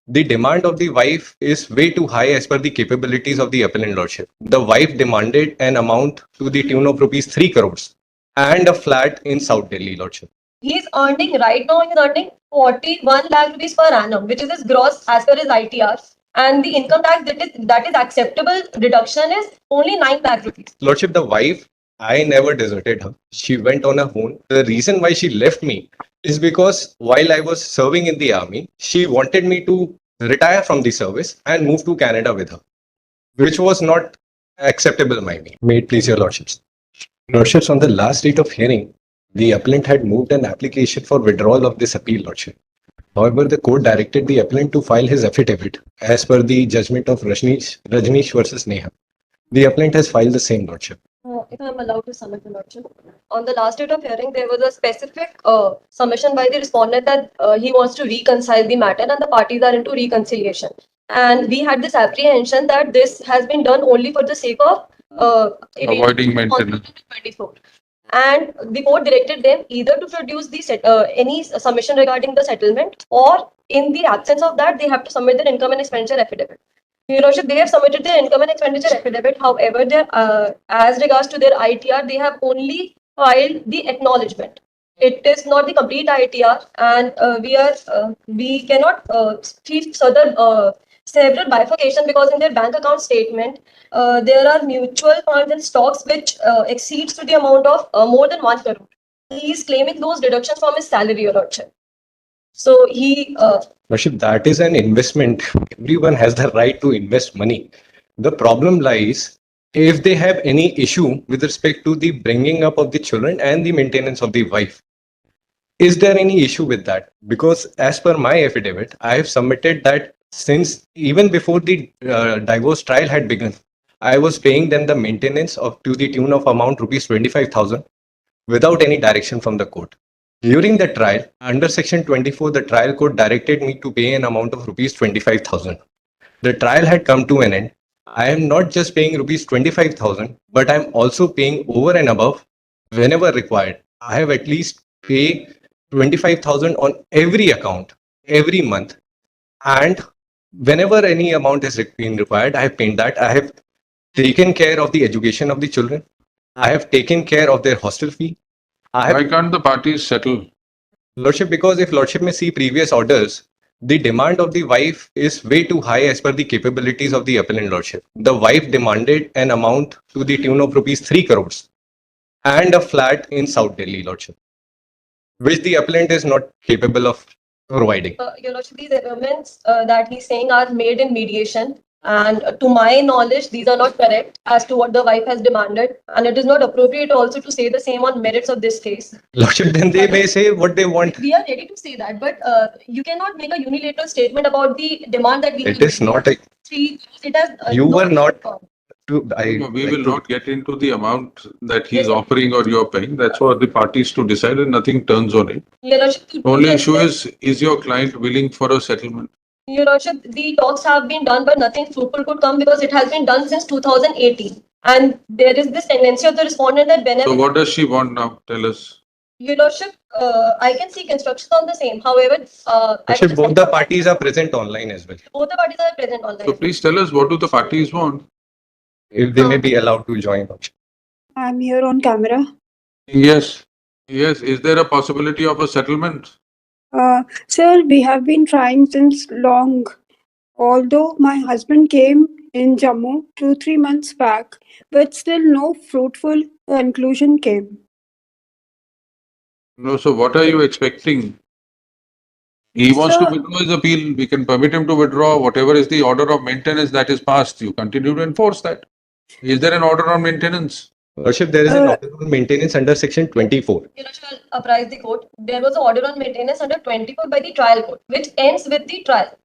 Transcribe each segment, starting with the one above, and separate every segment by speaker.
Speaker 1: The demand of the wife is way too high as per the capabilities of the appellant lordship. The wife demanded an amount to the tune of rupees 3 crores and a flat in South Delhi, lordship. He's earning right now, he's earning 41 lakh rupees per annum, which is his gross as per his ITR. And the income tax that is acceptable deduction is only 9 lakh rupees. Lordship, the wife, I never deserted her. She went on her own. The reason why she left me is because while I was serving in the army, she wanted me to retire from the service and move to Canada with her, which was not acceptable by me. May it please your lordships. Lordships, on the last date of hearing, the appellant had moved an application for withdrawal of this appeal, lordship. However, the court directed the appellant to file his affidavit as per the judgment of Rajneesh versus Neha. The appellant has filed the same, lordship. If I'm allowed to submit the lordship. On the last date of hearing, there was a specific submission by the respondent that he wants to reconcile the matter and the parties are into reconciliation. And we had this apprehension that this has been done only for the sake of
Speaker 2: avoiding maintenance.
Speaker 1: 24. And the court directed them either to produce any submission regarding the settlement, or in the absence of that, they have to submit their income and expenditure affidavit. Your Lordship, they have submitted their income and expenditure affidavit. However, as regards to their ITR, they have only filed the acknowledgement. It is not the complete ITR, and we cannot see several bifurcation, because in their bank account statement, there are mutual funds and stocks which exceeds to the amount of more than 1 crore. He is claiming those deductions from his salary, Your Lordship. So Lordship, that is an investment. Everyone has the right to invest money. The problem lies if they have any issue with respect to the bringing up of the children and the maintenance of the wife. Is there any issue with that? Because as per my affidavit, I have submitted that since even before the divorce trial had begun, I was paying them the maintenance to the tune of amount rupees 25,000 without any direction from the court. During the trial, under section 24, the trial court directed me to pay an amount of rupees 25,000. The trial had come to an end. I am not just paying rupees 25,000, but I am also paying over and above whenever required. I have at least paid 25,000 on every account every month, and whenever any amount is being required, I have paid that. I have taken care of the education of the children. I have taken care of their hostel fee.
Speaker 2: Why can't the parties settle?
Speaker 1: Lordship, because if Lordship may see previous orders, the demand of the wife is way too high as per the capabilities of the appellant lordship. The wife demanded an amount to the tune of rupees 3 crores and a flat in South Delhi, lordship, which the appellant is not capable of providing. Your lordship, these amendments that he's saying are made in mediation. And to my knowledge, these are not correct as to what the wife has demanded. And it is not appropriate also to say the same on merits of this case. Lordship, then they may say what they want. We are ready to say that, but you cannot make a unilateral statement about the demand that we
Speaker 2: It is not a...
Speaker 1: It has,
Speaker 2: you were not... We will not get into the amount that he is offering or you are paying. That's for the parties to decide, and nothing turns on it. Only issue is your client willing for a settlement?
Speaker 1: Your Lordship, the talks have been done, but nothing fruitful could come because it has been done since 2018. And there is this tendency of the respondent that whenever...
Speaker 2: So what does she want now? Tell us.
Speaker 1: Your Lordship, I can seek instructions on the same. However, Lordship, both the parties are present online as well. Both the parties are present online.
Speaker 2: So please tell us, what do the parties want?
Speaker 1: If they may be allowed to join.
Speaker 3: I'm here on camera.
Speaker 2: Yes. Yes. Is there a possibility of a settlement?
Speaker 3: Sir, we have been trying since long. Although my husband came in Jammu 2-3 months back, but still no fruitful conclusion came.
Speaker 2: No, so what are you expecting? He wants to withdraw his appeal. We can permit him to withdraw. Whatever is the order of maintenance that is passed, you continue to enforce that. Is there an order on maintenance?
Speaker 1: Lordship, there is an order on maintenance under section 24. Your Lordship, I'll apprise the court. There was an order on maintenance under 24 by the trial court, which ends with the trial.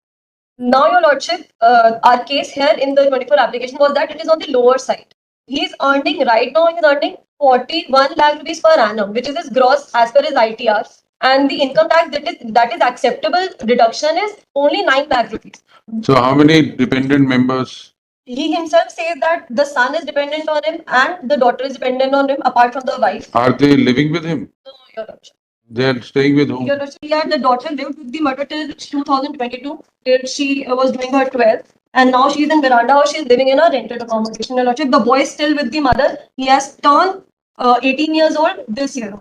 Speaker 1: Now, Your Lordship, our case here in the 24 application was that it is on the lower side. He is earning, right now, he is earning 41 lakh rupees per annum, which is his gross as per his ITR. And the income tax that is acceptable deduction is only 9 lakh rupees.
Speaker 2: So how many dependent members?
Speaker 1: He himself says that the son is dependent on him and the daughter is dependent on him apart from the wife.
Speaker 2: Are they living with him?
Speaker 1: No, Your Lordship.
Speaker 2: They are staying with whom?
Speaker 1: Your Lordship, yeah, the daughter lived with the mother till 2022, till she was doing her 12th. And now she's in Miranda House, she's living in a rented accommodation. Your Lordship, the boy is still with the mother. He has turned 18 years old this year.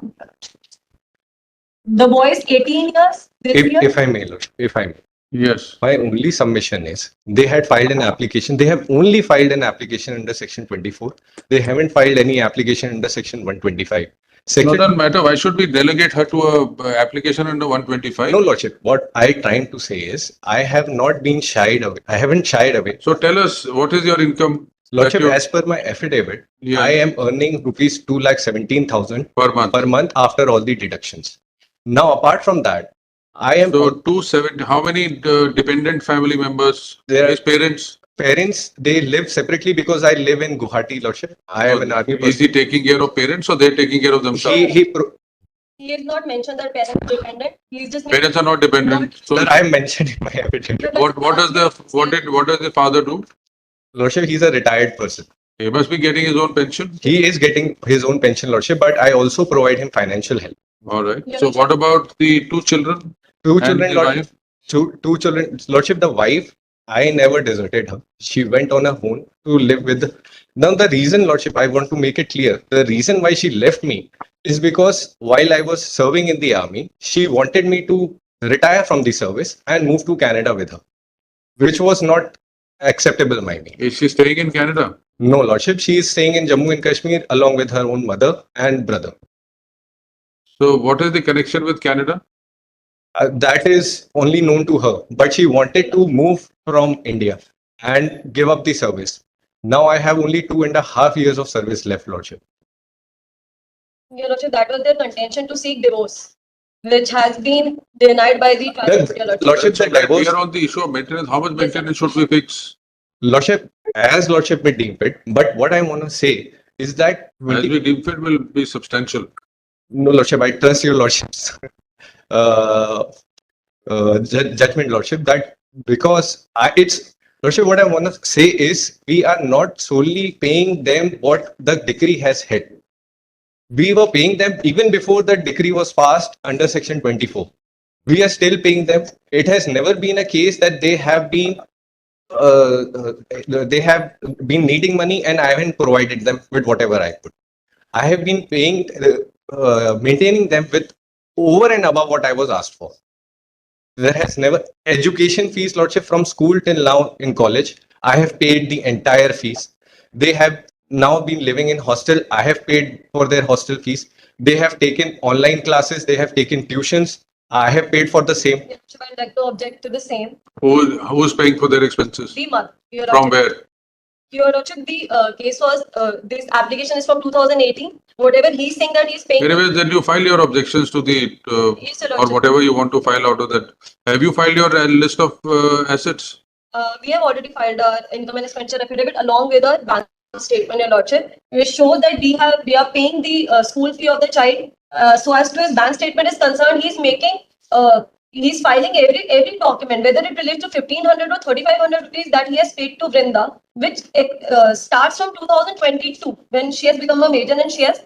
Speaker 1: The boy is 18 years this year.
Speaker 4: If I may, Lord, if I may.
Speaker 2: Yes.
Speaker 4: My only submission is they had filed an application. They have only filed an application under section 24. They haven't filed any application under section 125.
Speaker 2: Section doesn't matter. Why should we delegate her to a application under 125?
Speaker 4: No, Lordship. What I trying to say is I have not been shied away. I haven't shied away.
Speaker 2: So tell us, what is your income?
Speaker 4: Lordship, as per my affidavit,
Speaker 2: Yeah.
Speaker 4: I am earning rupees 2,17,000
Speaker 2: Per month.
Speaker 4: per month after all the deductions. Now, apart from that, I am
Speaker 2: So 270. How many dependent family members?
Speaker 4: There are-
Speaker 2: His parents.
Speaker 4: parents. They live separately because I live in Guwahati, Lordship. I am an army
Speaker 2: Is
Speaker 4: person.
Speaker 2: he taking care of parents or they're taking care of themselves?
Speaker 1: He has not mentioned that parents are dependent. He's just
Speaker 2: Parents are not dependent. So
Speaker 4: Sir, I am mentioned in my affidavit.
Speaker 2: what does the father do?
Speaker 4: Lordship, he's a retired person.
Speaker 2: He must be getting his own pension.
Speaker 4: He is getting his own pension, Lordship, but I also provide him financial help.
Speaker 2: All right.
Speaker 1: Yeah,
Speaker 2: So what about the two children?
Speaker 4: Two
Speaker 2: And
Speaker 4: children,
Speaker 2: the
Speaker 4: Lordship.
Speaker 2: wife?
Speaker 4: Two children, Lordship. The wife, I never deserted her. She went on her own to live with. Now the reason, Lordship, I want to make it clear. The reason why she left me is because while I was serving in the army, she wanted me to retire from the service and move to Canada with her, which was not acceptable by me.
Speaker 2: Is she staying in Canada?
Speaker 4: No, Lordship, she is staying in Jammu and Kashmir along with her own mother and brother.
Speaker 2: So what is the connection with Canada?
Speaker 4: That is only known to her, but she wanted to move from India and give up the service. Now I have only 2.5 years of service left, Lordship.
Speaker 1: Your Lordship, that was their contention to seek divorce, which has been denied by the trial court, Your Lordship.
Speaker 4: Lordship, the
Speaker 2: We
Speaker 4: divorce,
Speaker 2: are on the issue of maintenance. How much maintenance should we fix?
Speaker 4: Lordship, as Lordship may deem fit. But what I want to say is that
Speaker 2: As we deem fit will be substantial.
Speaker 4: no, Lordship, I trust your Lordship's judgment, Lordship, that because it's Lordship, what I want to say is we are not solely paying them what the decree has hit. We were paying them even before the decree was passed under section 24. We are still paying them. It has never been a case that they have been needing money and I haven't provided them with whatever I could. I have been paying, maintaining them with over and above what I was asked for. There has never education fees, Lordship, from school till now in college. I have paid the entire fees. They have now been living in hostel. I have paid for their hostel fees. They have taken online classes. They have taken tuitions. I have paid for the same.
Speaker 1: Your Lordship, I'd like to object to the same.
Speaker 2: Who is paying for their expenses?
Speaker 1: The mother. Your
Speaker 2: From
Speaker 1: Lordship,
Speaker 2: where?
Speaker 1: Your Lordship, the case was, this application is from 2018. Whatever he's saying that he's paying.
Speaker 2: Anyways, then you file your objections to the
Speaker 1: Yes, Your
Speaker 2: or
Speaker 1: Lordship.
Speaker 2: whatever you want to file out of that. Have you filed your list of assets?
Speaker 1: We have already filed our income and expenditure affidavit along with our bank statement, Your Lordship, which shows that we are paying the school fee of the child. So as to his bank statement is concerned, he's filing every document, whether it relates to 1,500 or 3,500 rupees that he has paid to Vrinda, which starts from 2022 when she has become a major and she has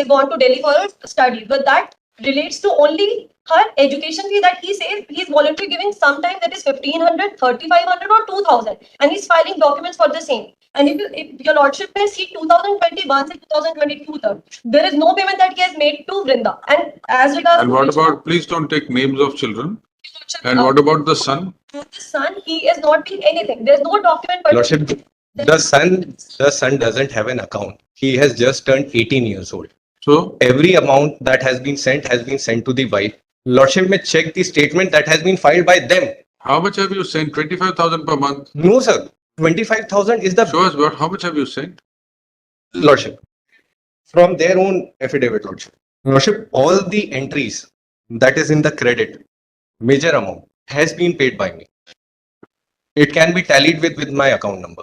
Speaker 1: gone to Delhi for her studies. But that relates to only her education fee that he says he's voluntarily giving sometime that is 1,500, 3,500 or 2,000, and he's filing documents for the same. And if your Lordship may see 2021 and 2022, there is no payment that he has made to Vrinda. And as regards
Speaker 2: And
Speaker 1: to
Speaker 2: what
Speaker 1: which-
Speaker 2: about, please don't take names of children.
Speaker 1: Lordship,
Speaker 2: And what about the son?
Speaker 1: to the son, he is not paying anything. There's no document. But
Speaker 4: Lordship, the son doesn't have an account. He has just turned 18 years old.
Speaker 2: So
Speaker 4: Every amount that has been sent to the wife. Lordship may check the statement that has been filed by them.
Speaker 2: how much have you sent? 25,000 per month.
Speaker 4: No, sir. 25,000 is the
Speaker 2: Show us how much have you sent?
Speaker 4: Lordship. From their own affidavit, Lordship. Lordship, all the entries that is in the credit, major amount, has been paid by me. It can be tallied with my account number.